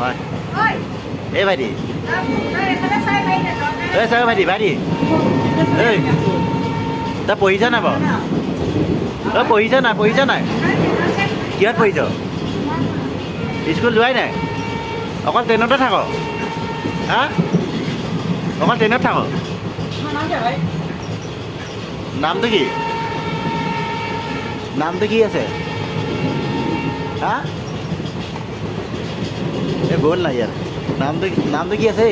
নহয় এই ভাইটি এই চাই ভাইটি ভাইটি এই তই পঢ়িছ নাই বাৰু তই পঢ়িছ নাই কিহত পঢ়িছ স্কুল যোৱাই নাই অকল ট্ৰেইনতে থাক হা অকল ট্ৰেইনত থাক নামটো কি নামটো কি আছে হা এই বল না ইয়াৰ নামটো কি আছে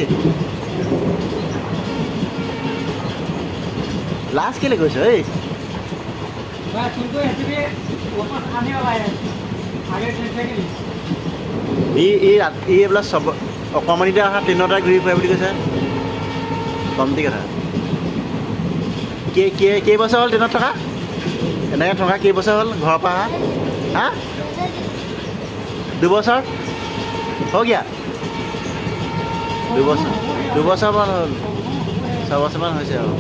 লাষ্ট কেলৈ কৈছ এই এইবিলাক চব অকণমানিতে অহা ট্ৰেইনতে ঘূৰি ফুৰে বুলি কৈছে কমটি কথা কেইবছৰ হ'ল ট্ৰেইনত থকা এনেকৈ থকা কেইবছৰ হ'ল ঘৰৰ পৰা অহা হা 2 বছৰ হৈ গিয়া 2 বছৰমান হ'ল 6 বছৰমান হৈছে আৰু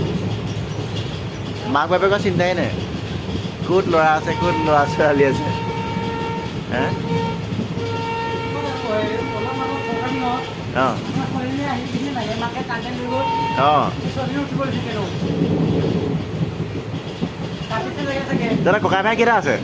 মাক বাপেকৰ চিন্তাই নাই ক'ত ল'ৰা আছে ক'ত ল'ৰা ছোৱালী আছে হে অঁ অঁ দাদা ককাই ভাই কেইটা আছে